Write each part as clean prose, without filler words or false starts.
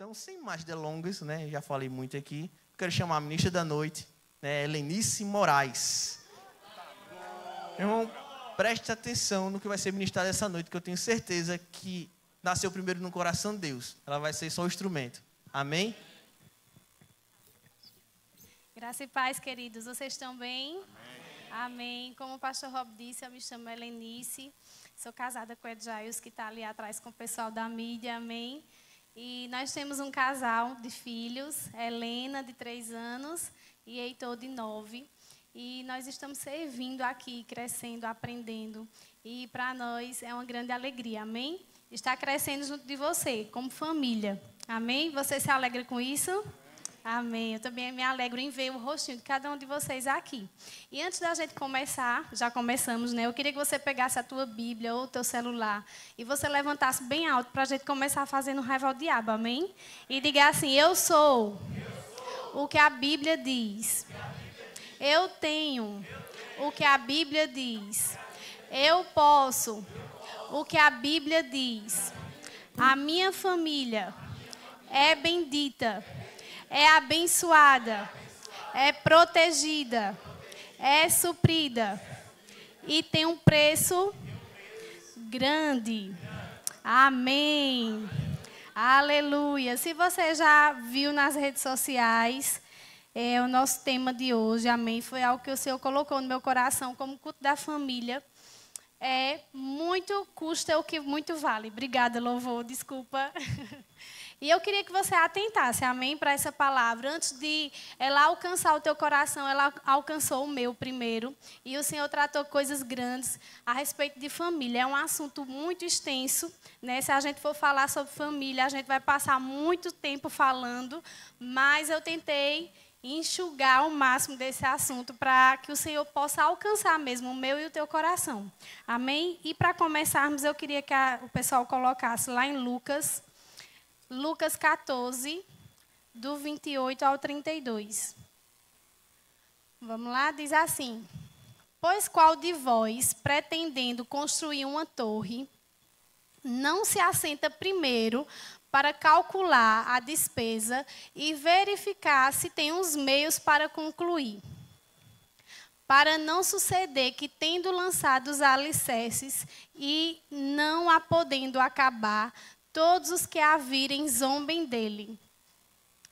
Então, sem mais delongas, né, já falei muito aqui, quero chamar a ministra da noite, né, Helenice Moraes. Irmão, preste atenção no que vai ser ministrado essa noite, que eu tenho certeza que nasceu primeiro no coração de Deus. Ela vai ser só o instrumento. Amém? Graça e paz, queridos. Vocês estão bem? Amém. Amém. Como o pastor Rob disse, eu me chamo Helenice. Sou casada com o Ed Jails, que está ali atrás com o pessoal da mídia. Amém. E nós temos um casal de filhos, Helena, de 3 anos, e Heitor, de 9. E nós estamos servindo aqui, crescendo, aprendendo. E para nós é uma grande alegria, amém? Estar crescendo junto de você, como família. Amém? Você se alegra com isso? Amém. Eu também me alegro em ver o rostinho de cada um de vocês aqui. E antes da gente começar, já começamos, né? Eu queria que você pegasse a tua Bíblia ou o teu celular e você levantasse bem alto para a gente começar fazendo raiva ao diabo, amém? E diga assim, eu sou o que a Bíblia diz. Eu tenho o que a Bíblia diz. Eu posso o que a Bíblia diz. A minha família é bendita. É abençoada, é protegida, é suprida e tem um preço grande. Amém. Aleluia. Se você já viu nas redes sociais, o nosso tema de hoje, amém, foi algo que o Senhor colocou no meu coração como culto da família. Muito custa o que muito vale. Obrigada, louvor, desculpa. E eu queria que você atentasse, amém, para essa palavra. Antes de ela alcançar o teu coração, ela alcançou o meu primeiro. E o Senhor tratou coisas grandes a respeito de família. É um assunto muito extenso, né? Se a gente for falar sobre família, a gente vai passar muito tempo falando. Mas eu tentei enxugar o máximo desse assunto para que o Senhor possa alcançar mesmo o meu e o teu coração. Amém? E para começarmos, eu queria que o pessoal colocasse lá em Lucas 14, do 28 ao 32. Vamos lá? Diz assim: pois qual de vós, pretendendo construir uma torre, não se assenta primeiro para calcular a despesa e verificar se tem os meios para concluir? Para não suceder que, tendo lançado os alicerces e não a podendo acabar, todos os que a virem zombem dele,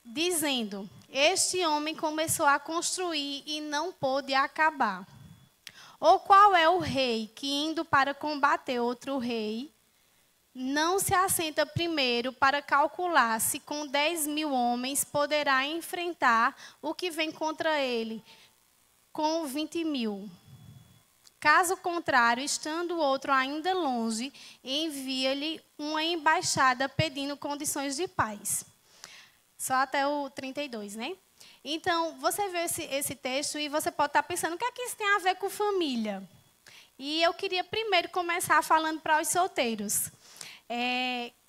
dizendo: este homem começou a construir e não pôde acabar. Ou qual é o rei que, indo para combater outro rei, não se assenta primeiro para calcular se com 10.000 homens poderá enfrentar o que vem contra ele com 20.000? Caso contrário, estando o outro ainda longe, envia-lhe uma embaixada pedindo condições de paz. Só até o 32, né? Então, você vê esse texto e você pode estar pensando, o que é que isso tem a ver com família? E eu queria primeiro começar falando para os solteiros.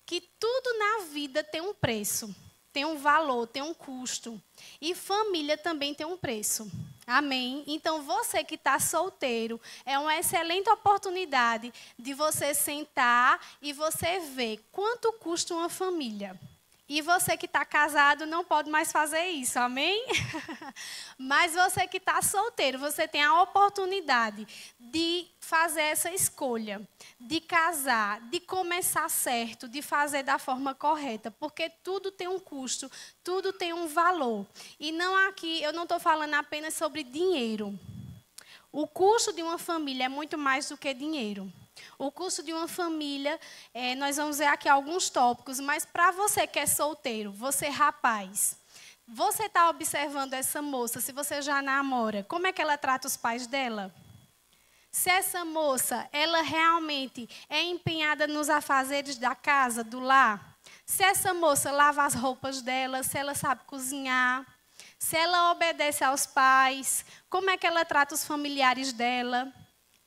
Que tudo na vida tem um preço, tem um valor, tem um custo. E família também tem um preço. Amém? Então, você que está solteiro, é uma excelente oportunidade de você sentar e você ver quanto custa uma família. E você que está casado não pode mais fazer isso, amém? Mas você que está solteiro, você tem a oportunidade de fazer essa escolha, de casar, de começar certo, de fazer da forma correta, porque tudo tem um custo, tudo tem um valor. E não aqui, eu não estou falando apenas sobre dinheiro. O custo de uma família é muito mais do que dinheiro. O custo de uma família, nós vamos ver aqui alguns tópicos, mas para você que é solteiro, você rapaz, você está observando essa moça, se você já namora, como é que ela trata os pais dela? Se essa moça, ela realmente é empenhada nos afazeres da casa, do lar, se essa moça lava as roupas dela, se ela sabe cozinhar, se ela obedece aos pais, como é que ela trata os familiares dela?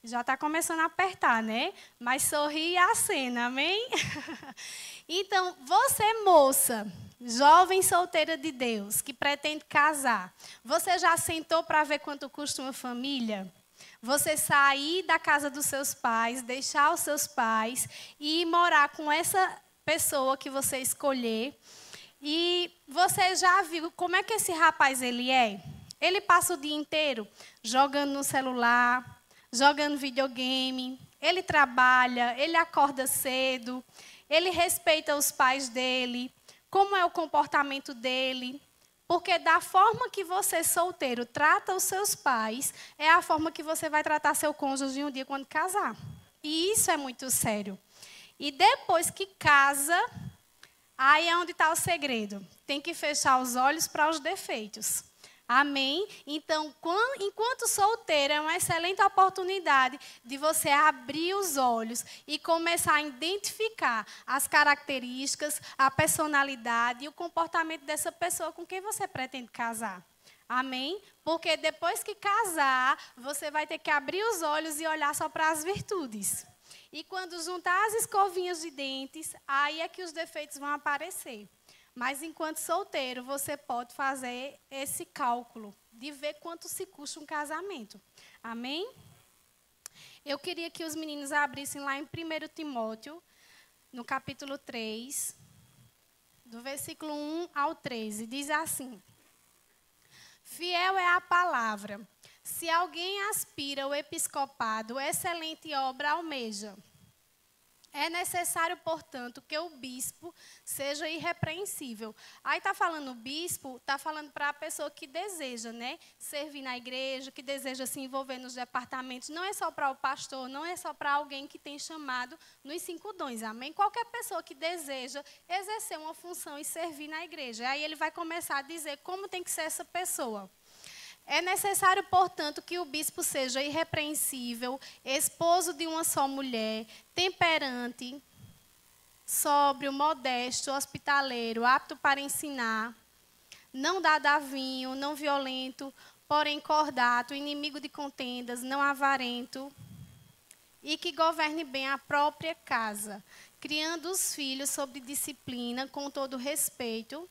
Já está começando a apertar, né? Mas sorri e acena, amém? Então, você, moça, jovem solteira de Deus, que pretende casar, você já sentou para ver quanto custa uma família? Você sair da casa dos seus pais, deixar os seus pais e ir morar com essa pessoa que você escolher. E você já viu como é que esse rapaz ele é? Ele passa o dia inteiro jogando no celular, jogando videogame, ele trabalha, ele acorda cedo, ele respeita os pais dele, como é o comportamento dele. Porque da forma que você, solteiro, trata os seus pais, é a forma que você vai tratar seu cônjuge um dia quando casar. E isso é muito sério. E depois que casa, aí é onde está o segredo. Tem que fechar os olhos para os defeitos. Amém? Então, enquanto solteiro, é uma excelente oportunidade de você abrir os olhos e começar a identificar as características, a personalidade e o comportamento dessa pessoa com quem você pretende casar. Amém? Porque depois que casar, você vai ter que abrir os olhos e olhar só para as virtudes. E quando juntar as escovinhas de dentes, aí é que os defeitos vão aparecer. Mas, enquanto solteiro, você pode fazer esse cálculo de ver quanto se custa um casamento. Amém? Eu queria que os meninos abrissem lá em 1 Timóteo, no capítulo 3, do versículo 1 ao 13. Diz assim: Fiel é a palavra. Se alguém aspira ao episcopado, excelente obra almeja. É necessário, portanto, que o bispo seja irrepreensível. Aí está falando bispo, está falando para a pessoa que deseja, né, servir na igreja, que deseja se envolver nos departamentos. Não é só para o pastor, não é só para alguém que tem chamado nos 5 dons, amém? Qualquer pessoa que deseja exercer uma função e servir na igreja. Aí ele vai começar a dizer como tem que ser essa pessoa. É necessário, portanto, que o bispo seja irrepreensível, esposo de uma só mulher, temperante, sóbrio, modesto, hospitaleiro, apto para ensinar, não dado a vinho, não violento, porém cordato, inimigo de contendas, não avarento, e que governe bem a própria casa, criando os filhos sob disciplina, com todo respeito.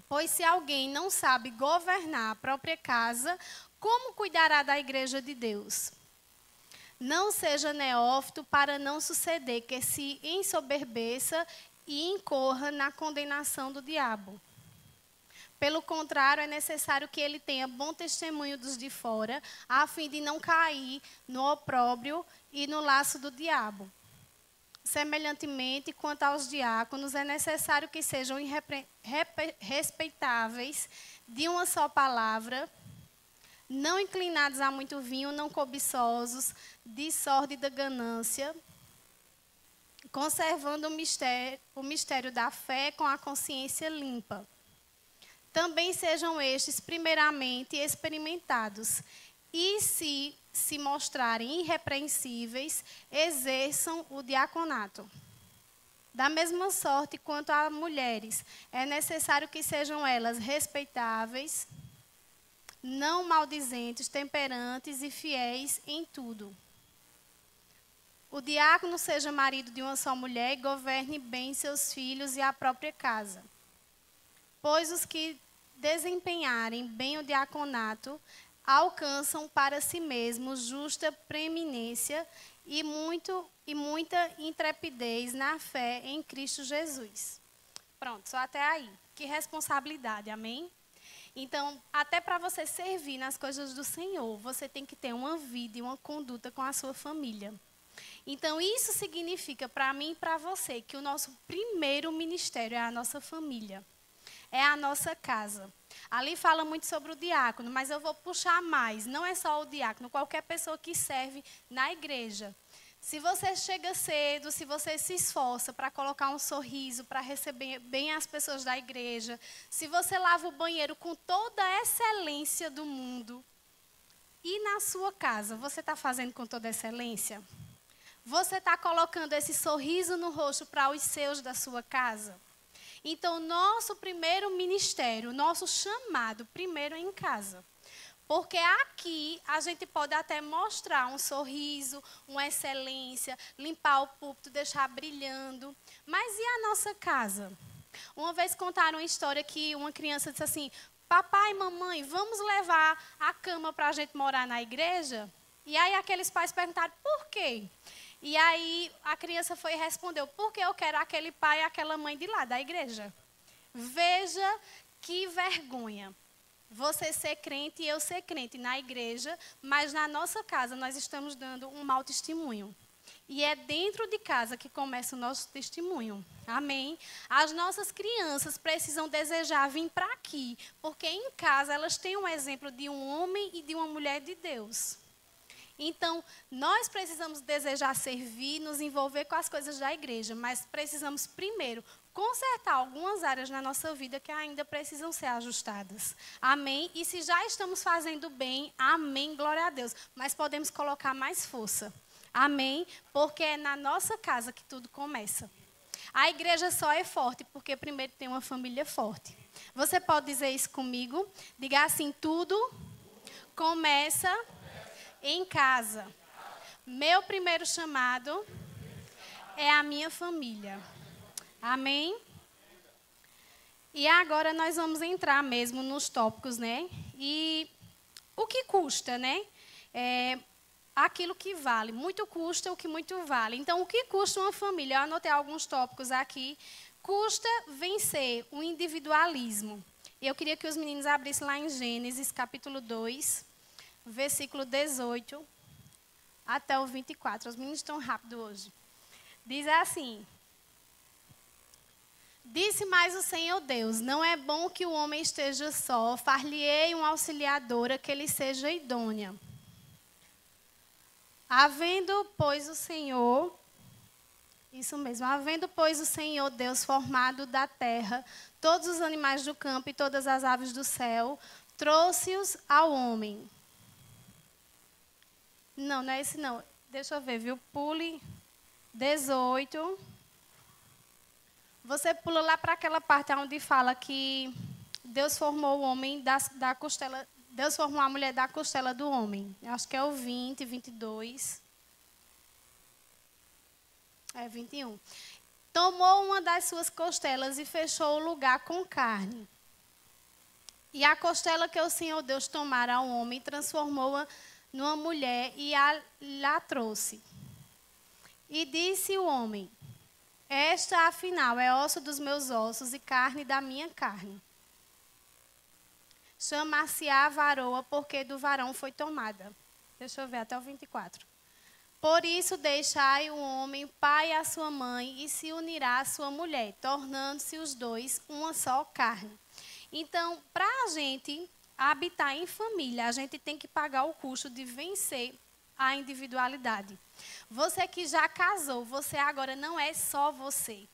Pois se alguém não sabe governar a própria casa, como cuidará da igreja de Deus? Não seja neófito para não suceder que se ensoberbeça e incorra na condenação do diabo. Pelo contrário, é necessário que ele tenha bom testemunho dos de fora, a fim de não cair no opróbrio e no laço do diabo. Semelhantemente, quanto aos diáconos, é necessário que sejam respeitáveis, de uma só palavra, não inclinados a muito vinho, não cobiçosos, de sórdida ganância, conservando o mistério da fé com a consciência limpa. Também sejam estes, primeiramente, experimentados, e se mostrarem irrepreensíveis, exerçam o diaconato. Da mesma sorte, quanto a mulheres, é necessário que sejam elas respeitáveis, não maldizentes, temperantes e fiéis em tudo. O diácono seja marido de uma só mulher e governe bem seus filhos e a própria casa. Pois os que desempenharem bem o diaconato alcançam para si mesmos justa preeminência e muita intrepidez na fé em Cristo Jesus. Pronto, só até aí. Que responsabilidade, amém? Então, até para você servir nas coisas do Senhor, você tem que ter uma vida e uma conduta com a sua família. Então, isso significa para mim e para você que o nosso primeiro ministério é a nossa família. É a nossa casa. Ali fala muito sobre o diácono, mas eu vou puxar mais. Não é só o diácono, qualquer pessoa que serve na igreja. Se você chega cedo, se você se esforça para colocar um sorriso, para receber bem as pessoas da igreja, se você lava o banheiro com toda a excelência do mundo, e na sua casa, você está fazendo com toda a excelência? Você está colocando esse sorriso no rosto para os seus da sua casa? Então, nosso primeiro ministério, nosso chamado, primeiro é em casa. Porque aqui a gente pode até mostrar um sorriso, uma excelência, limpar o púlpito, deixar brilhando. Mas e a nossa casa? Uma vez contaram uma história que uma criança disse assim: papai e mamãe, vamos levar a cama para a gente morar na igreja? E aí aqueles pais perguntaram, por quê? E aí a criança foi e respondeu, porque eu quero aquele pai e aquela mãe de lá, da igreja. Veja que vergonha. Você ser crente e eu ser crente na igreja, mas na nossa casa nós estamos dando um mau testemunho. E é dentro de casa que começa o nosso testemunho. Amém? As nossas crianças precisam desejar vir para aqui, porque em casa elas têm um exemplo de um homem e de uma mulher de Deus. Então, nós precisamos desejar servir, nos envolver com as coisas da igreja, mas precisamos primeiro consertar algumas áreas na nossa vida que ainda precisam ser ajustadas. Amém? E se já estamos fazendo bem, amém, glória a Deus. Mas podemos colocar mais força. Amém? Porque é na nossa casa que tudo começa. A igreja só é forte porque primeiro tem uma família forte. Você pode dizer isso comigo? Diga assim, tudo começa em casa. Meu primeiro chamado é a minha família. Amém? E agora nós vamos entrar mesmo nos tópicos, né? E o que custa, né? Aquilo que vale. Muito custa o que muito vale. Então, o que custa uma família? Eu anotei alguns tópicos aqui. Custa vencer o individualismo. E eu queria que os meninos abrissem lá em Gênesis, capítulo 2, versículo 18 até o 24. Os meninos estão rápidos hoje. Diz assim: disse mais o Senhor Deus, não é bom que o homem esteja só, far-lhe-ei uma auxiliadora que lhe seja idônea. Havendo, pois, o Senhor Deus formado da terra todos os animais do campo e todas as aves do céu, trouxe-os ao homem. Não é esse não. Deixa eu ver, viu? Pule 18. Você pula lá para aquela parte onde fala que Deus formou o homem da costela. Deus formou a mulher da costela do homem. Acho que é o 20, 22. 21. Tomou uma das suas costelas e fechou o lugar com carne. E a costela que o Senhor Deus tomara ao homem, transformou-a numa mulher e lá trouxe. E disse o homem: esta, afinal, é osso dos meus ossos e carne da minha carne. Chamar-se-á varoa, porque do varão foi tomada. Deixa eu ver até o 24. Por isso deixai o homem, pai e a sua mãe, e se unirá à sua mulher, tornando-se os dois uma só carne. Então, para a gente habitar em família, a gente tem que pagar o custo de vencer a individualidade. Você que já casou, você agora não é só você.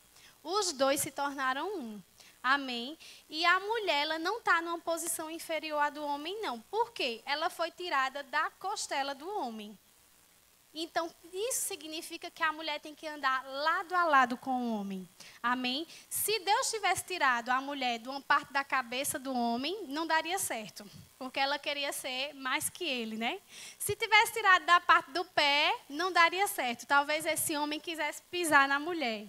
Os dois se tornaram um. Amém? E a mulher, ela não está numa posição inferior à do homem, não. Por quê? Ela foi tirada da costela do homem. Então, isso significa que a mulher tem que andar lado a lado com o homem. Amém? Se Deus tivesse tirado a mulher de uma parte da cabeça do homem, não daria certo. Porque ela queria ser mais que ele, né? Se tivesse tirado da parte do pé, não daria certo. Talvez esse homem quisesse pisar na mulher.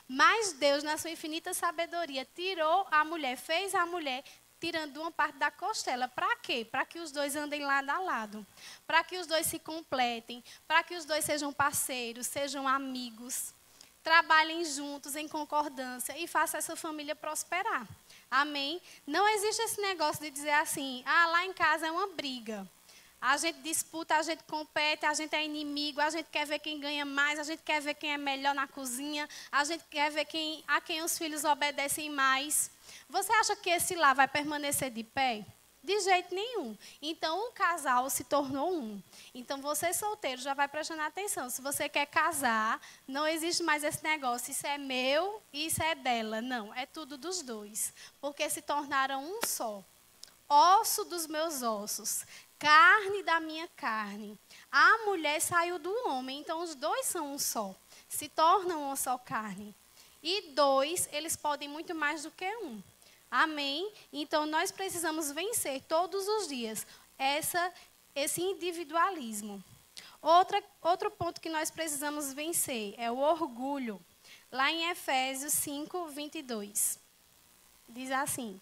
Mas Deus, na sua infinita sabedoria, tirou a mulher, fez a mulher tirando uma parte da costela. Para quê? Para que os dois andem lado a lado. Para que os dois se completem. Para que os dois sejam parceiros, sejam amigos. Trabalhem juntos em concordância e façam essa família prosperar. Amém? Não existe esse negócio de dizer assim, lá em casa é uma briga. A gente disputa, a gente compete, a gente é inimigo, a gente quer ver quem ganha mais, a gente quer ver quem é melhor na cozinha, a gente quer ver a quem os filhos obedecem mais. Você acha que esse lar vai permanecer de pé? De jeito nenhum. Então, o casal se tornou um. Então, você solteiro já vai prestando atenção. Se você quer casar, não existe mais esse negócio. Isso é meu e isso é dela. Não, é tudo dos dois. Porque se tornaram um só. Osso dos meus ossos. Carne da minha carne. A mulher saiu do homem. Então, os dois são um só. Se tornam uma só carne. E dois, eles podem muito mais do que um. Amém? Então, nós precisamos vencer todos os dias esse individualismo. Outro ponto que nós precisamos vencer é o orgulho. Lá em Efésios 5, 22. Diz assim: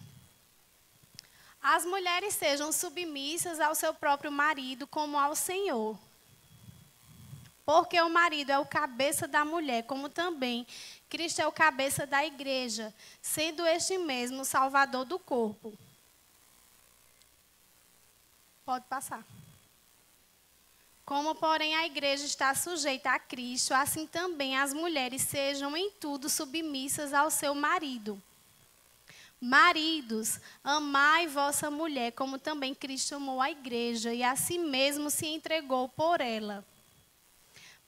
as mulheres sejam submissas ao seu próprio marido como ao Senhor. Porque o marido é o cabeça da mulher, como também Cristo é o cabeça da igreja, sendo este mesmo o salvador do corpo. Pode passar. Como, porém, a igreja está sujeita a Cristo, assim também as mulheres sejam em tudo submissas ao seu marido. Maridos, amai vossa mulher, como também Cristo amou a igreja e a si mesmo se entregou por ela,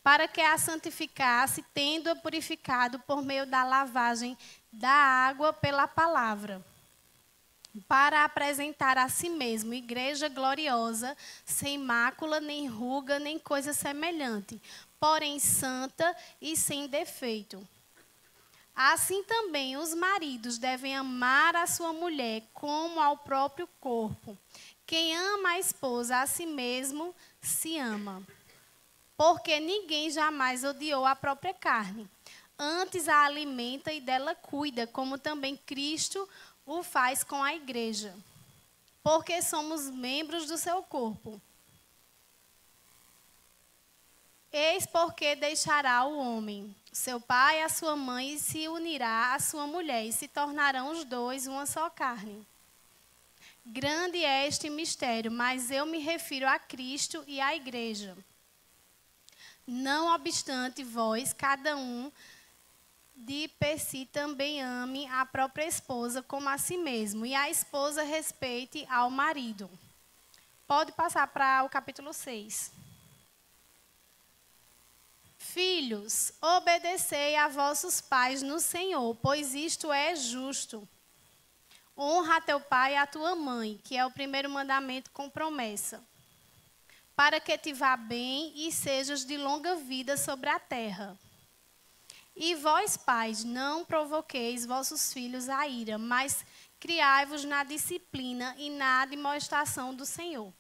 para que a santificasse, tendo-a purificado por meio da lavagem da água pela palavra, para apresentar a si mesmo igreja gloriosa, sem mácula, nem ruga, nem coisa semelhante, porém santa e sem defeito. Assim também os maridos devem amar a sua mulher como ao próprio corpo. Quem ama a esposa a si mesmo se ama. Porque ninguém jamais odiou a própria carne. Antes a alimenta e dela cuida, como também Cristo o faz com a igreja. Porque somos membros do seu corpo. Eis porque deixará o homem seu pai e a sua mãe, e se unirá à sua mulher, e se tornarão os dois uma só carne. Grande é este mistério, mas eu me refiro a Cristo e à igreja. Não obstante, vós, cada um de per si também ame a própria esposa como a si mesmo, e a esposa respeite ao marido. Pode passar para o capítulo 6. Filhos, obedecei a vossos pais no Senhor, pois isto é justo. Honra a teu pai e a tua mãe, que é o primeiro mandamento com promessa, para que te vá bem e sejas de longa vida sobre a terra. E vós, pais, não provoqueis vossos filhos à ira, mas criai-vos na disciplina e na admoestação do Senhor.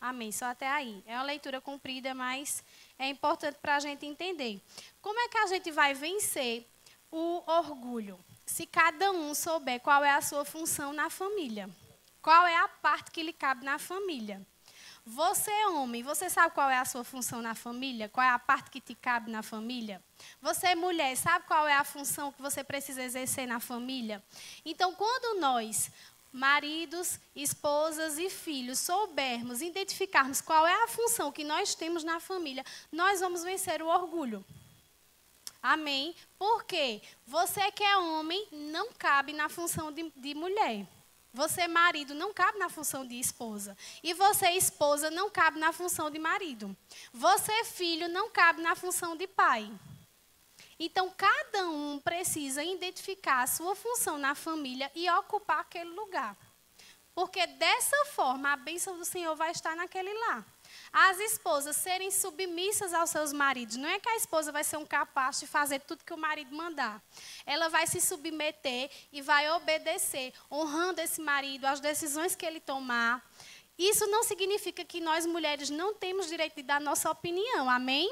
Amém. Só até aí. É uma leitura comprida, mas é importante para a gente entender. Como é que a gente vai vencer o orgulho? Se cada um souber qual é a sua função na família. Qual é a parte que lhe cabe na família. Você, homem, você sabe qual é a sua função na família? Qual é a parte que te cabe na família? Você, mulher, sabe qual é a função que você precisa exercer na família? Então, quando nós, maridos, esposas e filhos, soubermos, identificarmos qual é a função que nós temos na família, nós vamos vencer o orgulho. Amém? Porque você que é homem não cabe na função de mulher. Você, marido, não cabe na função de esposa. E você, esposa, não cabe na função de marido. Você, filho, não cabe na função de pai. Então, cada um precisa identificar a sua função na família e ocupar aquele lugar. Porque dessa forma, a bênção do Senhor vai estar naquele lar. As esposas serem submissas aos seus maridos. Não é que a esposa vai ser um capaz de fazer tudo que o marido mandar. Ela vai se submeter e vai obedecer, honrando esse marido, as decisões que ele tomar. Isso não significa que nós, mulheres, não temos direito de dar nossa opinião. Amém?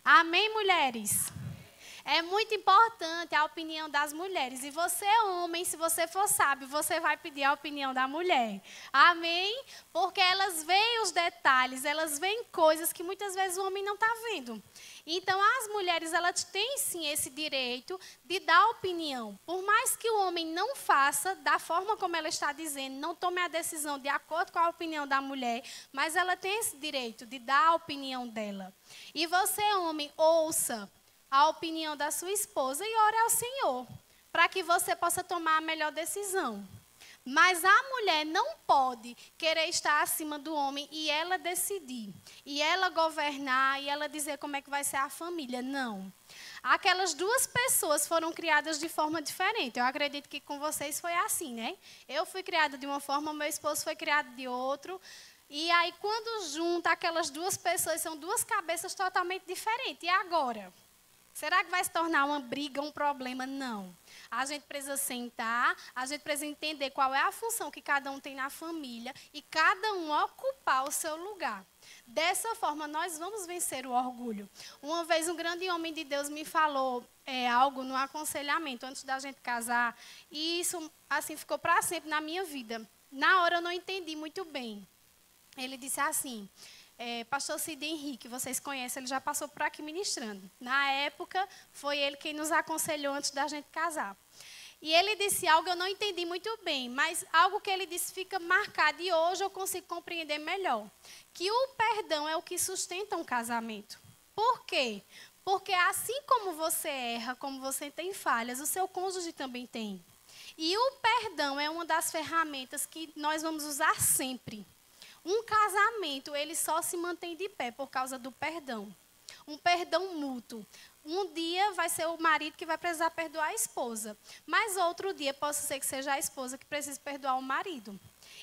Amém, mulheres? É muito importante a opinião das mulheres. E você, homem, se você for sábio, você vai pedir a opinião da mulher. Amém? Porque elas veem os detalhes, elas veem coisas que muitas vezes o homem não está vendo. Então, as mulheres, elas têm sim esse direito de dar opinião. Por mais que o homem não faça da forma como ela está dizendo, não tome a decisão de acordo com a opinião da mulher, mas ela tem esse direito de dar a opinião dela. E você, homem, ouça a opinião da sua esposa e ore ao Senhor, para que você possa tomar a melhor decisão. Mas a mulher não pode querer estar acima do homem e ela decidir, e ela governar, e ela dizer como é que vai ser a família. Não. Aquelas duas pessoas foram criadas de forma diferente. Eu acredito que com vocês foi assim, né? Eu fui criada de uma forma, meu esposo foi criado de outro. E aí, quando junta aquelas duas pessoas, são duas cabeças totalmente diferentes. E agora? Será que vai se tornar uma briga, um problema? Não. A gente precisa sentar, a gente precisa entender qual é a função que cada um tem na família e cada um ocupar o seu lugar. Dessa forma, nós vamos vencer o orgulho. Uma vez, um grande homem de Deus me falou algo no aconselhamento, antes da gente casar, e isso assim ficou para sempre na minha vida. Na hora, eu não entendi muito bem. Ele disse assim: pastor Cid Henrique, vocês conhecem, ele já passou por aqui ministrando. Na época, foi ele quem nos aconselhou antes da gente casar. E ele disse algo, eu não entendi muito bem, mas algo que ele disse fica marcado e hoje eu consigo compreender melhor. Que o perdão é o que sustenta um casamento. Por quê? Porque assim como você erra, como você tem falhas, o seu cônjuge também tem. E o perdão é uma das ferramentas que nós vamos usar sempre. Um casamento, ele só se mantém de pé por causa do perdão. Um perdão mútuo. Um dia vai ser o marido que vai precisar perdoar a esposa. Mas outro dia pode ser que seja a esposa que precise perdoar o marido.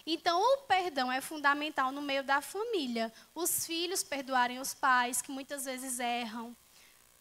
Então, o perdão é fundamental no meio da família. Os filhos perdoarem os pais, que muitas vezes erram.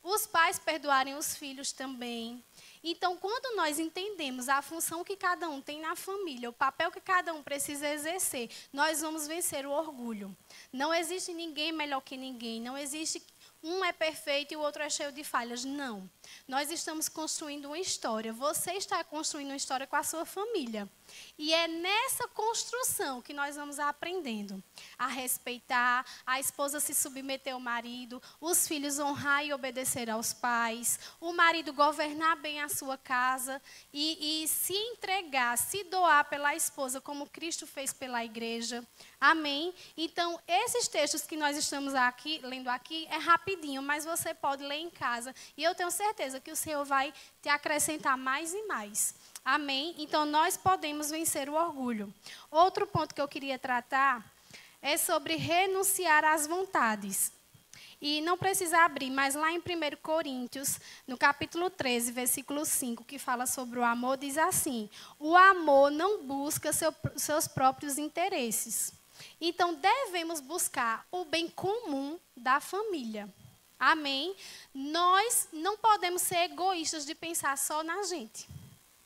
Os pais perdoarem os filhos também. Então, quando nós entendemos a função que cada um tem na família, o papel que cada um precisa exercer, nós vamos vencer o orgulho. Não existe ninguém melhor que ninguém. Não existe um é perfeito e o outro é cheio de falhas. Não. Nós estamos construindo uma história. Você está construindo uma história com a sua família. E é nessa construção que nós vamos aprendendo a respeitar, a esposa se submeter ao marido, os filhos honrar e obedecer aos pais, o marido governar bem a sua casa e se entregar, se doar pela esposa como Cristo fez pela igreja. Amém? Então, esses textos que nós estamos aqui, lendo aqui é rapidinho, mas você pode ler em casa. E eu tenho certeza que o Senhor vai te acrescentar mais e mais. Amém? Então, nós podemos vencer o orgulho. Outro ponto que eu queria tratar é sobre renunciar às vontades. E não precisa abrir, mas lá em 1 Coríntios, no capítulo 13, versículo 5, que fala sobre o amor, diz assim: o amor não busca seus próprios interesses. Então, devemos buscar o bem comum da família. Amém? Nós não podemos ser egoístas de pensar só na gente.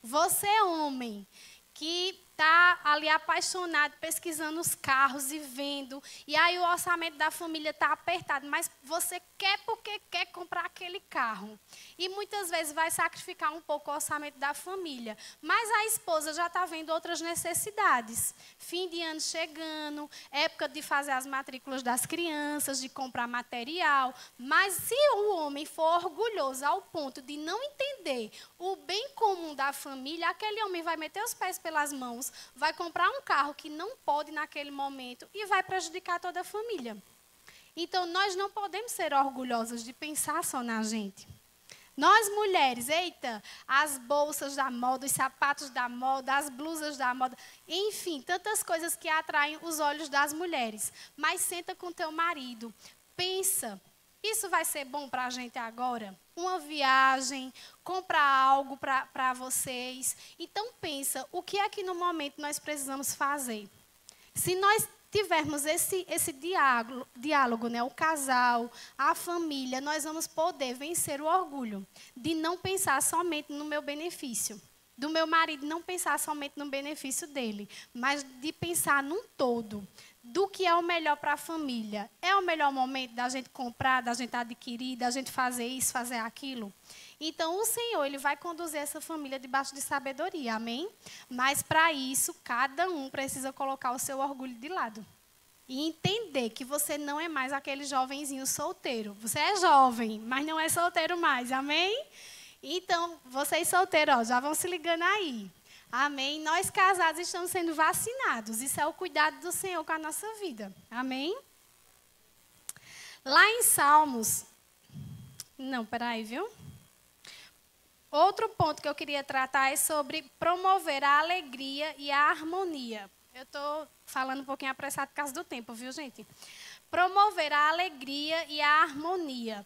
Você, homem, que está ali apaixonado, pesquisando os carros e vendo, e aí o orçamento da família está apertado, mas você quer porque quer comprar aquele carro. E muitas vezes vai sacrificar um pouco o orçamento da família. Mas a esposa já está vendo outras necessidades. Fim de ano chegando, época de fazer as matrículas das crianças, de comprar material. Mas se o homem for orgulhoso ao ponto de não entender o bem comum da família, aquele homem vai meter os pés pelas mãos, vai comprar um carro que não pode naquele momento e vai prejudicar toda a família. Então, nós não podemos ser orgulhosas de pensar só na gente. Nós, mulheres, eita, as bolsas da moda, os sapatos da moda, as blusas da moda, enfim, tantas coisas que atraem os olhos das mulheres. Mas senta com teu marido, pensa, isso vai ser bom para a gente agora? Uma viagem, comprar algo para vocês. Então, pensa, o que é que no momento nós precisamos fazer? Se nós tivermos esse diálogo, né, o casal, a família, nós vamos poder vencer o orgulho de não pensar somente no meu benefício. Do meu marido não pensar somente no benefício dele, mas de pensar num todo. Do que é o melhor para a família. É o melhor momento da gente comprar, da gente adquirir, da gente fazer isso, fazer aquilo. Então, o Senhor, Ele vai conduzir essa família debaixo de sabedoria, amém? Mas, para isso, cada um precisa colocar o seu orgulho de lado. E entender que você não é mais aquele jovenzinho solteiro. Você é jovem, mas não é solteiro mais, amém? Então, vocês solteiros, ó, já vão se ligando aí. Amém? Nós casados estamos sendo vacinados. Isso é o cuidado do Senhor com a nossa vida. Amém? Lá em Salmos... Não, peraí, viu? Outro ponto que eu queria tratar é sobre promover a alegria e a harmonia. Eu estou falando um pouquinho apressado por causa do tempo, viu, gente? Promover a alegria e a harmonia.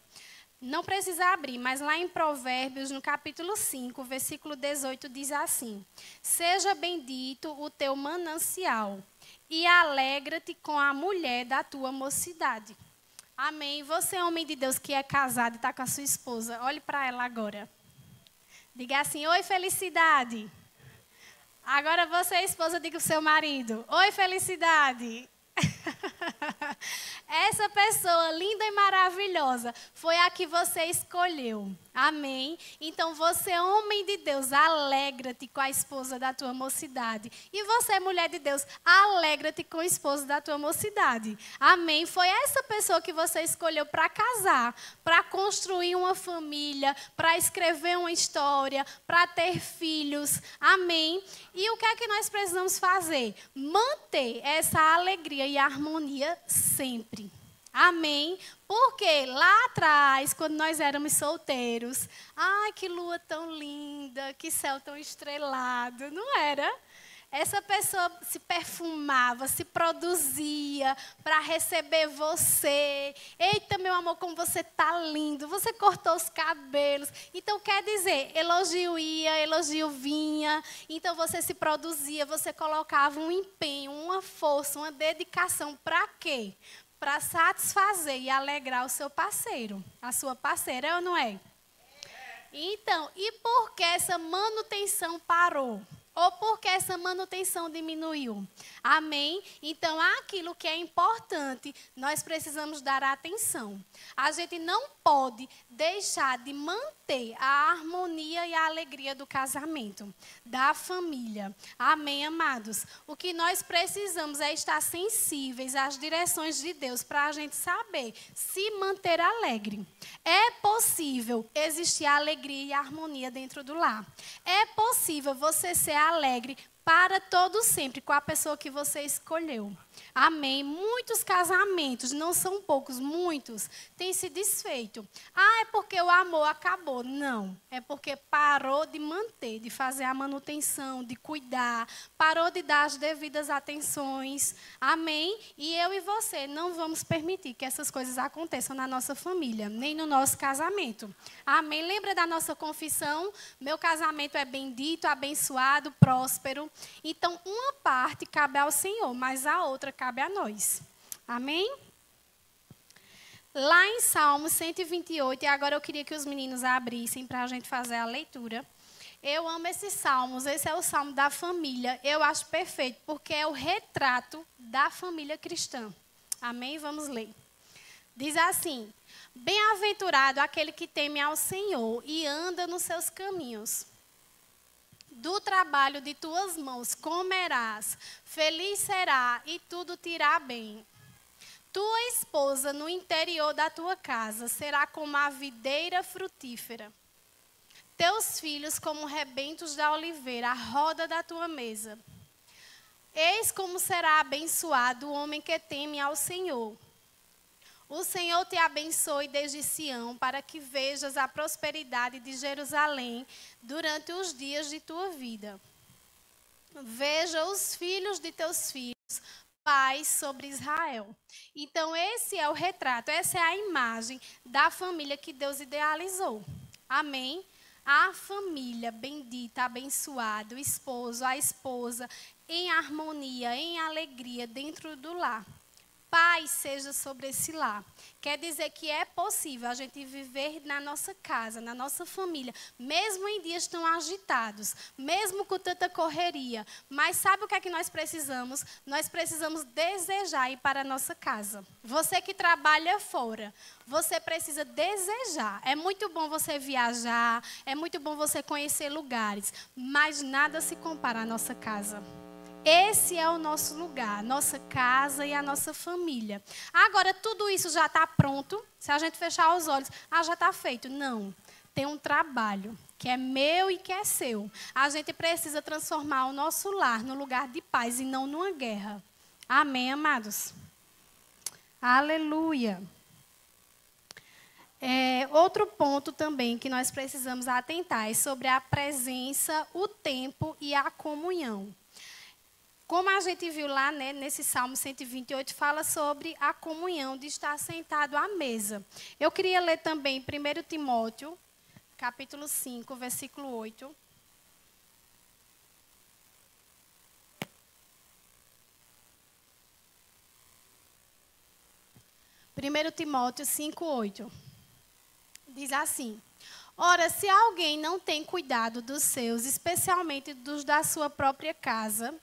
Não precisa abrir, mas lá em Provérbios, no capítulo 5, versículo 18, diz assim: seja bendito o teu manancial e alegra-te com a mulher da tua mocidade. Amém. Você, homem de Deus que é casado e está com a sua esposa, olhe para ela agora. Diga assim: oi, felicidade. Agora você, esposa, diga para o seu marido: oi, felicidade. Essa pessoa linda e maravilhosa foi a que você escolheu. Amém? Então, você, homem de Deus, alegra-te com a esposa da tua mocidade. E você, mulher de Deus, alegra-te com o esposo da tua mocidade. Amém? Foi essa pessoa que você escolheu para casar, para construir uma família, para escrever uma história, para ter filhos. Amém? E o que é que nós precisamos fazer? Manter essa alegria e harmonia sempre. Amém? Porque lá atrás, quando nós éramos solteiros, ai, que lua tão linda, que céu tão estrelado, não era? Essa pessoa se perfumava, se produzia para receber você. Eita, meu amor, como você tá lindo, você cortou os cabelos. Então, quer dizer, elogio ia, elogio vinha. Então, você se produzia, você colocava um empenho, uma força, uma dedicação. Para quê? Para satisfazer e alegrar o seu parceiro, a sua parceira, é ou não é? Então, e por que essa manutenção parou? Ou porque essa manutenção diminuiu? Amém? Então, aquilo que é importante, nós precisamos dar atenção. A gente não pode deixar de manter a harmonia e a alegria do casamento, da família. Amém, amados? O que nós precisamos é estar sensíveis às direções de Deus para a gente saber se manter alegre. É possível existir alegria e harmonia dentro do lar. É possível você ser alegre para todo sempre com a pessoa que você escolheu. Amém. Muitos casamentos, não são poucos, muitos, têm se desfeito. Ah, é porque o amor acabou. Não, é porque parou de manter, de fazer a manutenção, de cuidar, parou de dar as devidas atenções. Amém. E eu e você não vamos permitir que essas coisas aconteçam na nossa família, nem no nosso casamento. Amém. Lembra da nossa confissão? Meu casamento é bendito, abençoado, próspero. Então, uma parte cabe ao Senhor, mas a outra cabe a nós. Amém? Lá em Salmos 128, e agora eu queria que os meninos abrissem para a gente fazer a leitura. Eu amo esses salmos, esse é o salmo da família. Eu acho perfeito, porque é o retrato da família cristã. Amém? Vamos ler. Diz assim: bem-aventurado aquele que teme ao Senhor e anda nos seus caminhos. Do trabalho de tuas mãos comerás, feliz será e tudo te irá bem. Tua esposa no interior da tua casa será como a videira frutífera. Teus filhos como rebentos da oliveira, à roda da tua mesa. Eis como será abençoado o homem que teme ao Senhor. O Senhor te abençoe desde Sião, para que vejas a prosperidade de Jerusalém durante os dias de tua vida. Veja os filhos de teus filhos, paz sobre Israel. Então, esse é o retrato, essa é a imagem da família que Deus idealizou. Amém? A família bendita, abençoada, o esposo, a esposa, em harmonia, em alegria, dentro do lar. Paz seja sobre esse lar. Quer dizer que é possível a gente viver na nossa casa, na nossa família, mesmo em dias tão agitados, mesmo com tanta correria. Mas sabe o que é que nós precisamos? Nós precisamos desejar ir para a nossa casa. Você que trabalha fora, você precisa desejar. É muito bom você viajar, é muito bom você conhecer lugares, mas nada se compara à nossa casa. Esse é o nosso lugar, a nossa casa e a nossa família. Agora, tudo isso já está pronto. Se a gente fechar os olhos, já está feito. Não, tem um trabalho que é meu e que é seu. A gente precisa transformar o nosso lar no lugar de paz e não numa guerra. Amém, amados? Aleluia. Outro ponto também que nós precisamos atentar é sobre a presença, o tempo e a comunhão. Como a gente viu lá, né, nesse Salmo 128, fala sobre a comunhão de estar sentado à mesa. Eu queria ler também 1 Timóteo, capítulo 5, versículo 8. Primeiro Timóteo 5, 8. Diz assim: ora, se alguém não tem cuidado dos seus, especialmente dos da sua própria casa,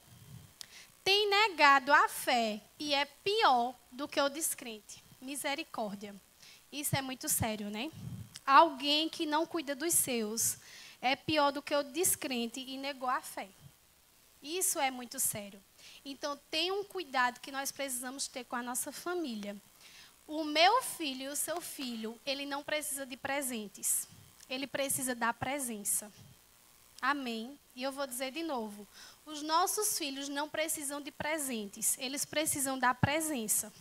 tem negado a fé e é pior do que o descrente. Misericórdia. Isso é muito sério, né? alguém que não cuida dos seus é pior do que o descrente e negou a fé. Isso é muito sério. Então, tenha um cuidado que nós precisamos ter com a nossa família. O meu filho e o seu filho, ele não precisa de presentes. Ele precisa da presença. Amém? E eu vou dizer de novo. Os nossos filhos não precisam de presentes. Eles precisam da presença.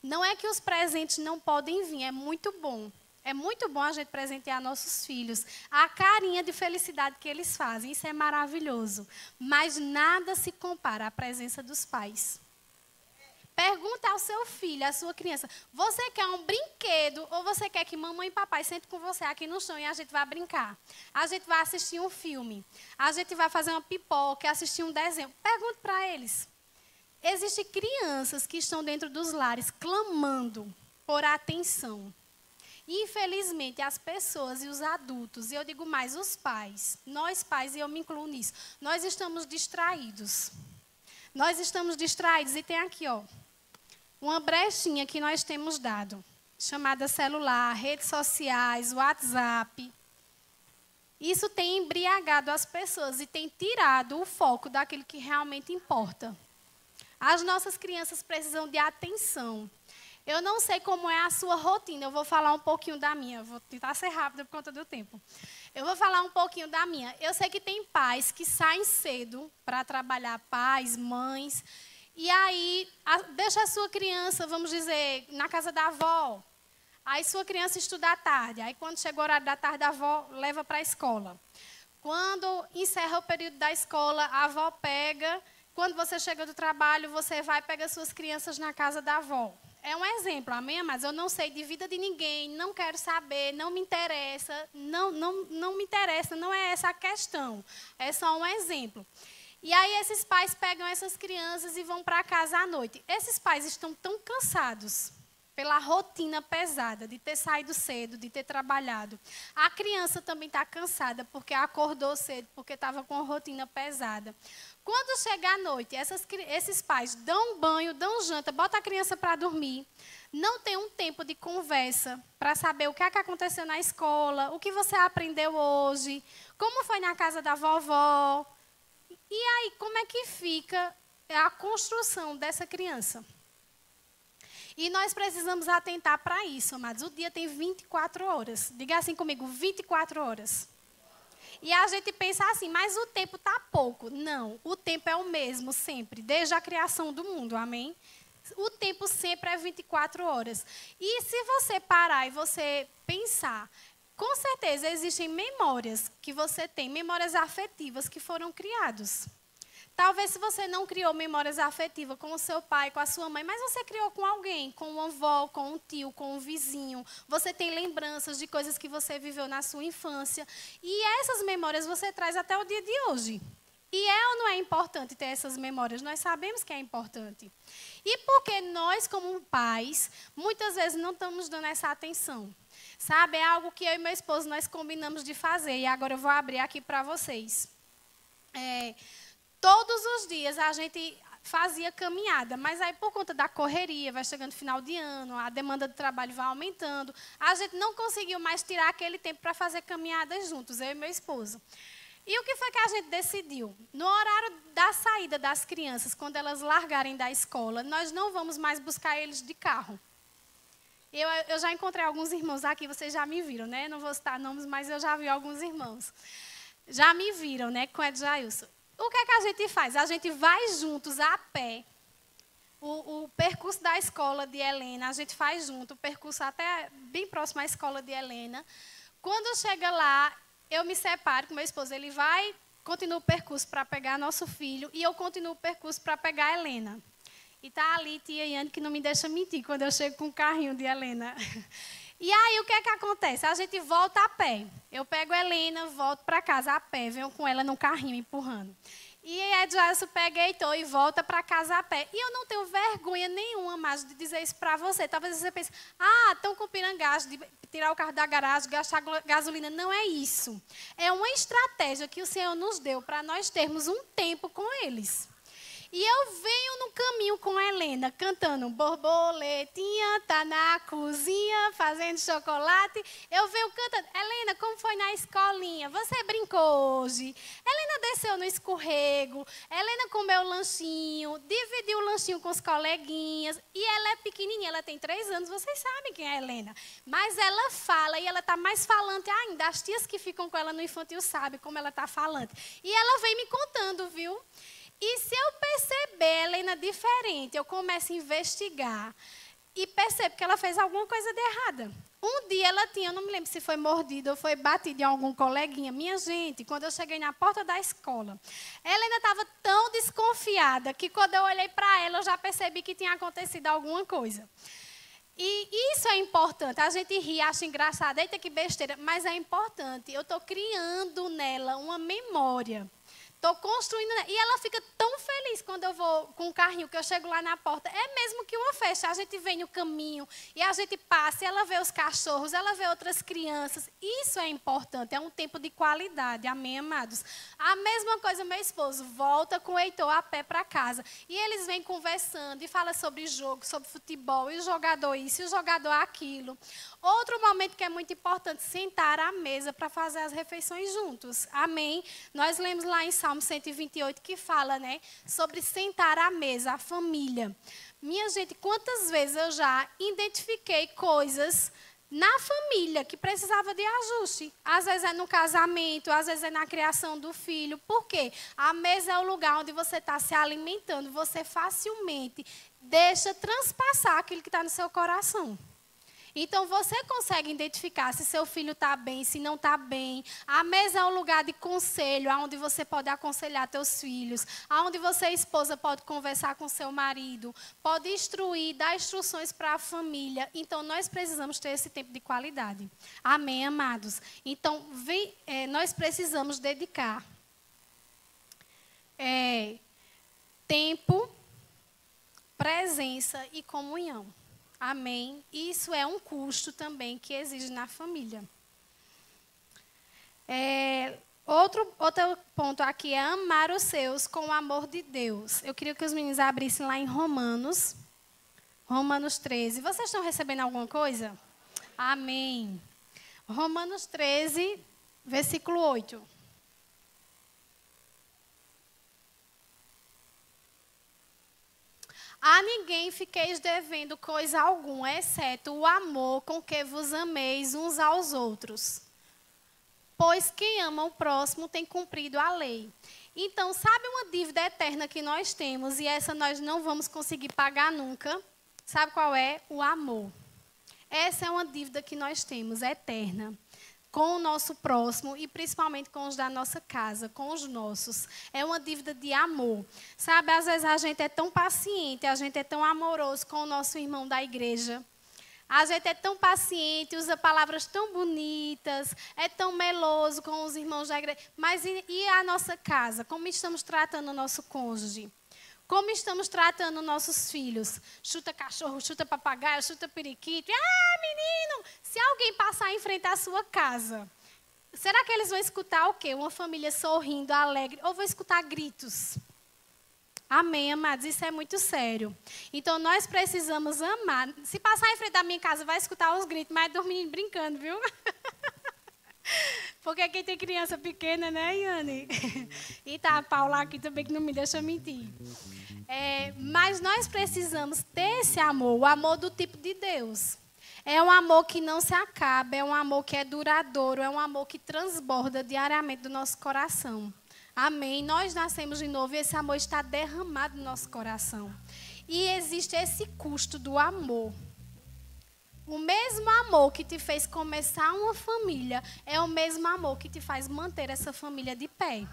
Não é que os presentes não podem vir. É muito bom. É muito bom a gente presentear nossos filhos. A carinha de felicidade que eles fazem. Isso é maravilhoso. Mas nada se compara à presença dos pais. Pergunta ao seu filho, à sua criança, você quer um brinquedo ou você quer que mamãe e papai sentem com você aqui no chão e a gente vai brincar? A gente vai assistir um filme, a gente vai fazer uma pipoca, assistir um desenho. Pergunte para eles. Existem crianças que estão dentro dos lares clamando por atenção. Infelizmente, as pessoas e os adultos, e eu digo mais, os pais, nós pais, e eu me incluo nisso, nós estamos distraídos. Nós estamos distraídos e tem aqui, ó, uma brechinha que nós temos dado, chamada celular, redes sociais, WhatsApp. Isso tem embriagado as pessoas e tem tirado o foco daquilo que realmente importa. As nossas crianças precisam de atenção. Eu não sei como é a sua rotina, eu vou falar um pouquinho da minha. Vou tentar ser rápida por conta do tempo. Eu vou falar um pouquinho da minha. Eu sei que tem pais que saem cedo para trabalhar, pais, mães, e aí deixa a sua criança, vamos dizer, na casa da avó. Aí sua criança estuda à tarde. Aí quando chega o horário da tarde, a avó leva para a escola. Quando encerra o período da escola, a avó pega. Quando você chega do trabalho, você vai e pega suas crianças na casa da avó. É um exemplo, amém? Mas eu não sei de vida de ninguém, não quero saber, não me interessa, não me interessa, não é essa a questão. É só um exemplo. E aí esses pais pegam essas crianças e vão para casa à noite. Esses pais estão tão cansados pela rotina pesada, de ter saído cedo, de ter trabalhado. A criança também está cansada porque acordou cedo, porque estava com a rotina pesada. Quando chega à noite, esses pais dão banho, dão janta, botam a criança para dormir, não tem um tempo de conversa para saber o que é que aconteceu na escola, o que você aprendeu hoje, como foi na casa da vovó. E aí, como é que fica a construção dessa criança? E nós precisamos atentar para isso, amados. O dia tem 24 horas. Diga assim comigo, 24 horas. E a gente pensa assim, mas o tempo está pouco. Não, o tempo é o mesmo sempre, desde a criação do mundo, amém? O tempo sempre é 24 horas. E se você parar e você pensar, com certeza existem memórias que você tem, memórias afetivas que foram criadas. Talvez se você não criou memórias afetivas com o seu pai, com a sua mãe, mas você criou com alguém, com uma avó, com um tio, com um vizinho. Você tem lembranças de coisas que você viveu na sua infância. E essas memórias você traz até o dia de hoje. E é ou não é importante ter essas memórias? Nós sabemos que é importante. E porque nós, como pais, muitas vezes não estamos dando essa atenção. Sabe, é algo que eu e meu esposo nós combinamos de fazer. E agora eu vou abrir aqui para vocês. Todos os dias a gente fazia caminhada, mas aí por conta da correria, vai chegando final de ano, a demanda de trabalho vai aumentando, a gente não conseguiu mais tirar aquele tempo para fazer caminhadas juntos, eu e meu esposo. E o que foi que a gente decidiu? No horário da saída das crianças, quando elas largarem da escola, nós não vamos mais buscar eles de carro. Eu já encontrei alguns irmãos aqui, vocês já me viram, né? Não vou citar nomes, mas eu já vi alguns irmãos. Já me viram, né? Com o Ed Jailson. O que é que a gente faz? A gente vai juntos a pé. O percurso da escola de Helena, a gente faz junto, o percurso até bem próximo à escola de Helena. Quando chega lá, eu me separo com meu esposo. Ele vai, continua o percurso para pegar nosso filho e eu continuo o percurso para pegar a Helena. E está ali tia Iane que não me deixa mentir quando eu chego com o carrinho de Helena. E aí, o que é que acontece? A gente volta a pé. Eu pego a Helena, volto para casa a pé, venho com ela no carrinho empurrando. E Ed Jailson pega Heitor e volta para casa a pé. E eu não tenho vergonha nenhuma mais de dizer isso para você. Talvez você pense, estão com pirangagem de tirar o carro da garagem, gastar gasolina. Não é isso. É uma estratégia que o Senhor nos deu para nós termos um tempo com eles. E eu venho no caminho com a Helena, cantando borboletinha, tá na cozinha, fazendo chocolate. Eu venho cantando, Helena, como foi na escolinha? Você brincou hoje? Helena desceu no escorrego, Helena comeu o lanchinho, dividiu o lanchinho com os coleguinhas. E ela é pequenininha, ela tem 3 anos, vocês sabem quem é a Helena. Mas ela fala e ela está mais falante ainda. As tias que ficam com ela no infantil sabem como ela está falante. E ela vem me contando, viu? E se eu perceber a Helena diferente, eu começo a investigar e percebo que ela fez alguma coisa de errada. Um dia ela tinha, eu não me lembro se foi mordida ou foi batida em algum coleguinha. Minha gente, quando eu cheguei na porta da escola, ela ainda estava tão desconfiada que quando eu olhei para ela, eu já percebi que tinha acontecido alguma coisa. E isso é importante. A gente ri, acha engraçado, eita que besteira, mas é importante. Eu estou criando nela uma memória. Estou construindo. E ela fica tão feliz quando eu vou com o carrinho, que eu chego lá na porta. É mesmo que uma festa. A gente vem no caminho e a gente passa e ela vê os cachorros, ela vê outras crianças. Isso é importante. É um tempo de qualidade. Amém, amados? A mesma coisa, meu esposo volta com o Heitor a pé para casa. E eles vêm conversando e falam sobre jogo, sobre futebol. E o jogador isso, e o jogador aquilo. Outro momento que é muito importante, sentar à mesa para fazer as refeições juntos. Amém? Nós lemos lá em Salmo 128 que fala, né, sobre sentar à mesa, a família. Minha gente, quantas vezes eu já identifiquei coisas na família que precisava de ajuste. Às vezes é no casamento, às vezes é na criação do filho. Por quê? A mesa é o lugar onde você está se alimentando. Você facilmente deixa transpassar aquilo que está no seu coração. Então, você consegue identificar se seu filho está bem, se não está bem. A mesa é um lugar de conselho, onde você pode aconselhar seus filhos, onde você, esposa, pode conversar com seu marido, pode instruir, dar instruções para a família. Então, nós precisamos ter esse tempo de qualidade. Amém, amados? Então, nós precisamos dedicar tempo, presença e comunhão. Amém? Isso é um custo também que exige na família. Outro ponto aqui é amar os seus com o amor de Deus. Eu queria que os meninos abrissem lá em Romanos 13. Vocês estão recebendo alguma coisa? Amém. Romanos 13, versículo 8. A ninguém fiqueis devendo coisa alguma, exceto o amor com que vos ameis uns aos outros. Pois quem ama o próximo tem cumprido a lei. Então, sabe uma dívida eterna que nós temos e essa nós não vamos conseguir pagar nunca? Sabe qual é? O amor. Essa é uma dívida que nós temos, eterna. Com o nosso próximo e principalmente com os da nossa casa, com os nossos. É uma dívida de amor. Sabe, às vezes a gente é tão paciente, a gente é tão amoroso com o nosso irmão da igreja. A gente é tão paciente, usa palavras tão bonitas, é tão meloso com os irmãos da igreja. Mas e a nossa casa? Como estamos tratando o nosso cônjuge? Como estamos tratando nossos filhos? Chuta cachorro, chuta papagaio, chuta periquito. Ah, menino! Se alguém passar em frente à sua casa, será que eles vão escutar o quê? Uma família sorrindo, alegre, ou vão escutar gritos? Amém, amados? Isso é muito sério. Então, nós precisamos amar. Se passar em frente à minha casa, vai escutar os gritos, mas é dos meninos brincando, viu? Porque quem tem criança pequena, né, Yane? E tá a Paula aqui também, que não me deixa mentir. Mas nós precisamos ter esse amor, o amor do tipo de Deus. É um amor que não se acaba, é um amor que é duradouro, é um amor que transborda diariamente do nosso coração. Amém? Nós nascemos de novo e esse amor está derramado no nosso coração. E existe esse custo do amor. O mesmo amor que te fez começar uma família é o mesmo amor que te faz manter essa família de pé.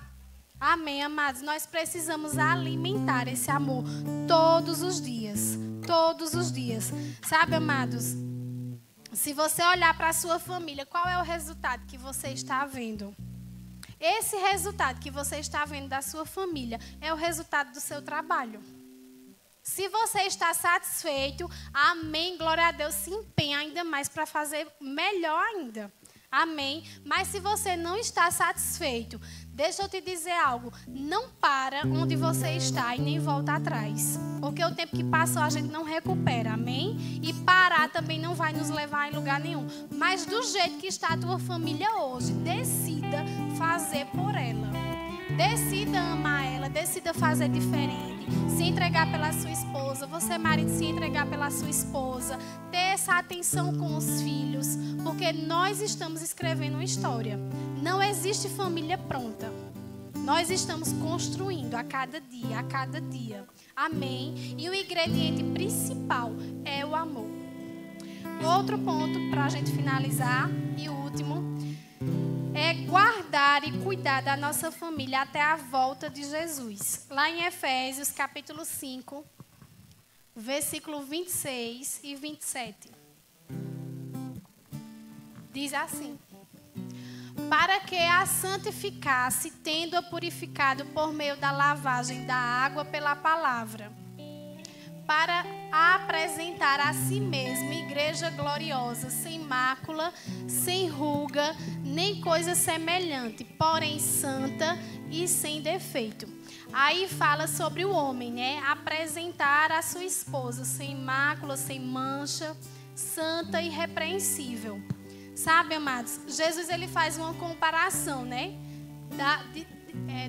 Amém, amados? Nós precisamos alimentar esse amor todos os dias. Todos os dias. Sabe, amados? Se você olhar para a sua família, qual é o resultado que você está vendo? Esse resultado que você está vendo da sua família é o resultado do seu trabalho. Se você está satisfeito, amém, glória a Deus, se empenha ainda mais para fazer melhor ainda. Amém? Mas se você não está satisfeito, deixa eu te dizer algo. Não para onde você está e nem volta atrás. Porque o tempo que passou a gente não recupera. Amém? E parar também não vai nos levar em lugar nenhum. Mas do jeito que está a tua família hoje, decida fazer por ela. Decida amar ela, decida fazer diferente, se entregar pela sua esposa, você marido se entregar pela sua esposa, ter essa atenção com os filhos, porque nós estamos escrevendo uma história. Não existe família pronta. Nós estamos construindo a cada dia. Amém? E o ingrediente principal é o amor. Outro ponto para a gente finalizar e o último é guardar e cuidar da nossa família até a volta de Jesus. Lá em Efésios, capítulo 5, versículo 26 e 27. Diz assim: para que a santificasse, tendo-a purificado por meio da lavagem da água pela palavra, para a apresentar a si mesma igreja gloriosa, sem mácula, sem ruga, nem coisa semelhante, porém santa e sem defeito. Aí fala sobre o homem, né? Apresentar a sua esposa sem mácula, sem mancha, santa e irrepreensível. Sabe, amados, Jesus ele faz uma comparação, né?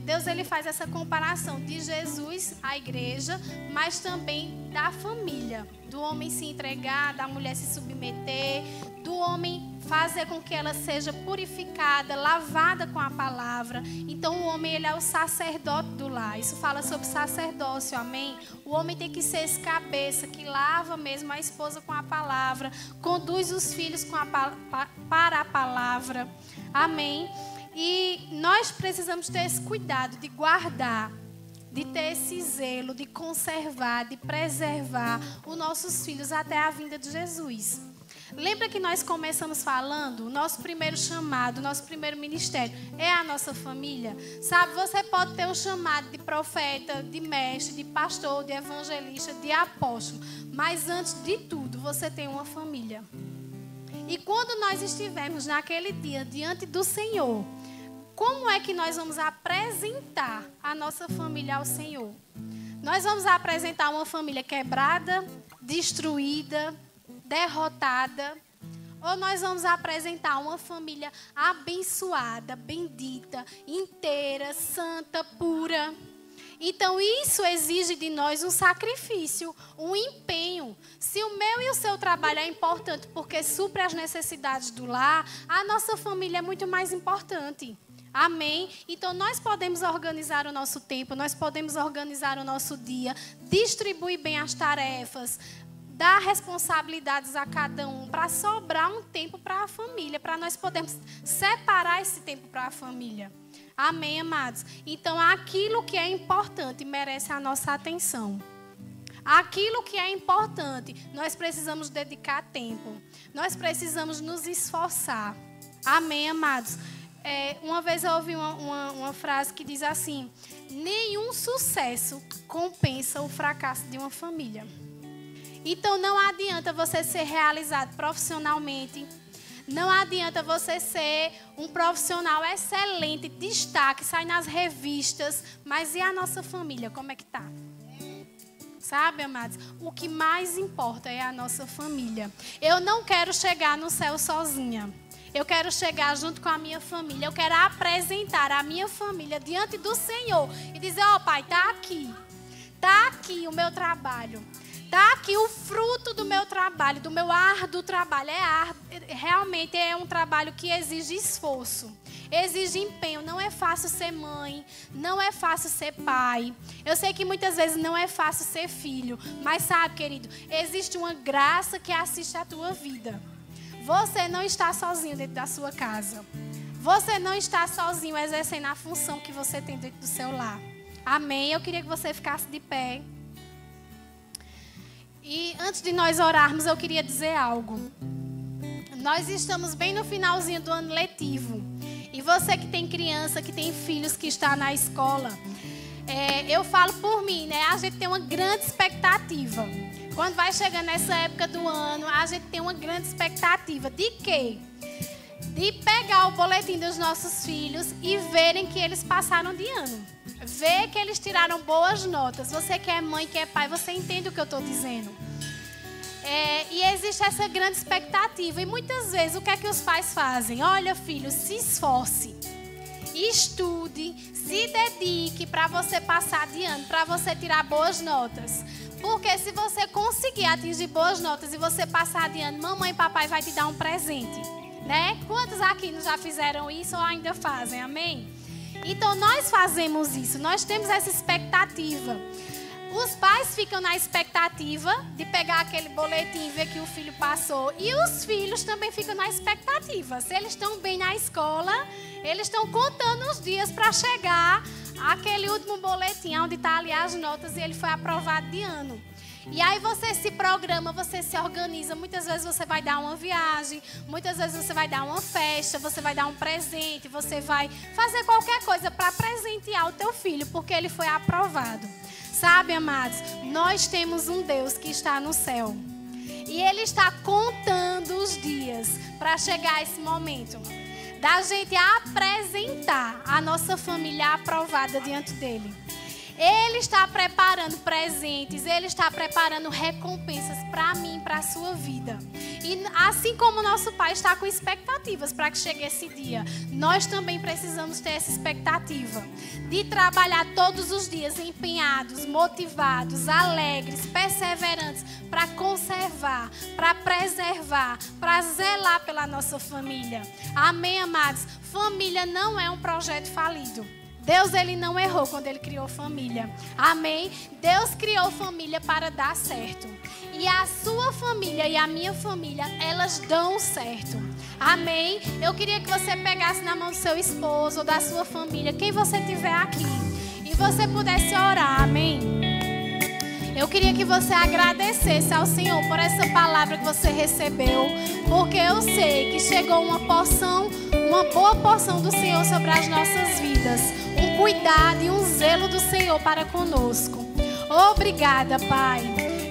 Deus ele faz essa comparação de Jesus, a igreja, mas também da família. Do homem se entregar, da mulher se submeter, do homem fazer com que ela seja purificada, lavada com a palavra. Então o homem ele é o sacerdote do lar. Isso fala sobre sacerdócio, amém? O homem tem que ser esse cabeça que lava mesmo a esposa com a palavra, conduz os filhos para a palavra, amém? E nós precisamos ter esse cuidado de guardar, de ter esse zelo, de conservar, de preservar os nossos filhos até a vinda de Jesus. Lembra que nós começamos falando, o nosso primeiro chamado, o nosso primeiro ministério é a nossa família? Sabe, você pode ter um chamado de profeta, de mestre, de pastor, de evangelista, de apóstolo, mas antes de tudo, você tem uma família. E quando nós estivermos naquele dia diante do Senhor, como é que nós vamos apresentar a nossa família ao Senhor? Nós vamos apresentar uma família quebrada, destruída, derrotada, ou nós vamos apresentar uma família abençoada, bendita, inteira, santa, pura? Então isso exige de nós um sacrifício, um empenho. Se o meu e o seu trabalho é importante porque supre as necessidades do lar, a nossa família é muito mais importante. Amém? Então nós podemos organizar o nosso tempo, nós podemos organizar o nosso dia, distribuir bem as tarefas, dar responsabilidades a cada um, para sobrar um tempo para a família, para nós podermos separar esse tempo para a família. Amém, amados? Então aquilo que é importante merece a nossa atenção. Aquilo que é importante, nós precisamos dedicar tempo. Nós precisamos nos esforçar. Amém, amados? Uma vez eu ouvi uma frase que diz assim: nenhum sucesso compensa o fracasso de uma família. Então não adianta você ser realizado profissionalmente, não adianta você ser um profissional excelente, destaque, sair nas revistas, mas e a nossa família, como é que tá? Sabe, amados? O que mais importa é a nossa família. Eu não quero chegar no céu sozinha. Eu quero chegar junto com a minha família. Eu quero apresentar a minha família diante do Senhor e dizer: ó, Pai, tá aqui o meu trabalho. Tá aqui o fruto do meu trabalho, do meu árduo trabalho. Realmente é um trabalho que exige esforço, exige empenho. Não é fácil ser mãe, não é fácil ser pai. Eu sei que muitas vezes não é fácil ser filho, mas sabe, querido, existe uma graça que assiste a tua vida. Você não está sozinho dentro da sua casa. Você não está sozinho exercendo a função que você tem dentro do seu lar. Amém? Eu queria que você ficasse de pé. E antes de nós orarmos, eu queria dizer algo. Nós estamos bem no finalzinho do ano letivo. E você que tem criança, que tem filhos que está na escola, eu falo por mim, né? A gente tem uma grande expectativa. Quando vai chegando nessa época do ano, a gente tem uma grande expectativa. De quê? de pegar o boletim dos nossos filhos e verem que eles passaram de ano. Ver que eles tiraram boas notas. Você que é mãe, que é pai, você entende o que eu estou dizendo. E existe essa grande expectativa. E muitas vezes, o que é que os pais fazem? Olha, filho, se esforce, estude, se dedique para você passar de ano, para você tirar boas notas. Porque se você conseguir atingir boas notas e você passar de ano, mamãe e papai vai te dar um presente, né? Quantos aqui já fizeram isso ou ainda fazem? Amém? Então, nós fazemos isso, nós temos essa expectativa. Os pais ficam na expectativa de pegar aquele boletim e ver que o filho passou. E os filhos também ficam na expectativa. Se eles estão bem na escola, eles estão contando os dias para chegar àquele último boletim, onde está ali as notas e ele foi aprovado de ano. E aí você se programa, você se organiza. Muitas vezes você vai dar uma viagem, muitas vezes você vai dar uma festa, você vai dar um presente, você vai fazer qualquer coisa para presentear o teu filho, porque ele foi aprovado. Sabe, amados, nós temos um Deus que está no céu. E Ele está contando os dias para chegar a esse momento da gente apresentar a nossa família aprovada diante dEle. Ele está preparando presentes, Ele está preparando recompensas para mim e para a sua vida. E assim como nosso Pai está com expectativas para que chegue esse dia, nós também precisamos ter essa expectativa de trabalhar todos os dias empenhados, motivados, alegres, perseverantes para conservar, para preservar, para zelar pela nossa família. Amém, amados? Família não é um projeto falido. Deus, Ele não errou quando Ele criou família. Amém? Deus criou família para dar certo. E a sua família e a minha família, elas dão certo. Amém? Eu queria que você pegasse na mão do seu esposo ou da sua família, quem você tiver aqui, e você pudesse orar. Amém? Eu queria que você agradecesse ao Senhor por essa palavra que você recebeu, porque eu sei que chegou uma boa porção do Senhor sobre as nossas vidas. Um cuidado e um zelo do Senhor para conosco. Obrigada, Pai.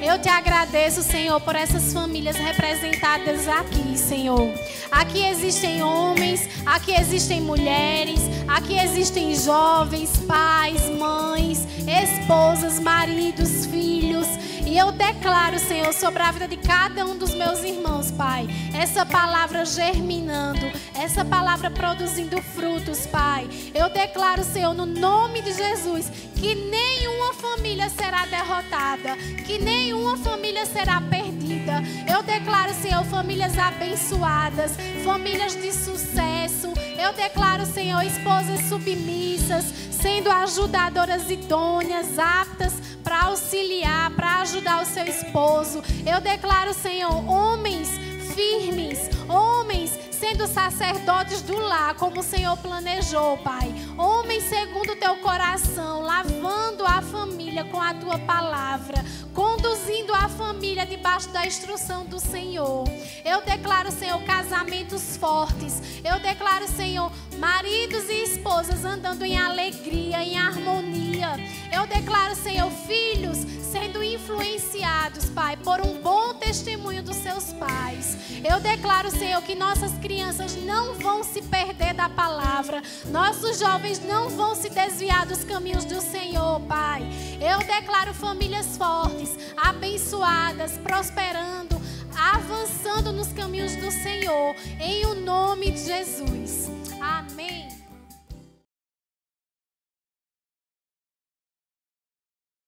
Eu te agradeço, Senhor, por essas famílias representadas aqui, Senhor. Aqui existem homens, aqui existem mulheres, aqui existem jovens, pais, mães, esposas, maridos, filhos. E eu declaro, Senhor, sobre a vida de cada um dos meus irmãos, Pai, essa palavra germinando, essa palavra produzindo frutos, Pai. Eu declaro, Senhor, no nome de Jesus, que nenhuma família será derrotada, que nenhuma família será perdida. Eu declaro, Senhor, famílias abençoadas, famílias de sucesso. Eu declaro, Senhor, esposas submissas, sendo ajudadoras idôneas, aptas para auxiliar, para ajudar o seu esposo. Eu declaro, Senhor, homens firmes, homens sendo sacerdotes do lar, como o Senhor planejou, Pai. Homens segundo o teu coração, lavando a família com a tua palavra, conduzindo a família debaixo da instrução do Senhor. Eu declaro, Senhor, casamentos fortes. Eu declaro, Senhor, maridos e esposas andando em alegria, em harmonia. Eu declaro, Senhor, filhos sendo influenciados, Pai, por um bom testemunho dos seus pais. Eu declaro, Senhor, que nossas crianças não vão se perder da palavra. Nossos jovens não vão se desviar dos caminhos do Senhor, Pai. Eu declaro famílias fortes, abençoadas, prosperando, avançando nos caminhos do Senhor, em o nome de Jesus. Amém.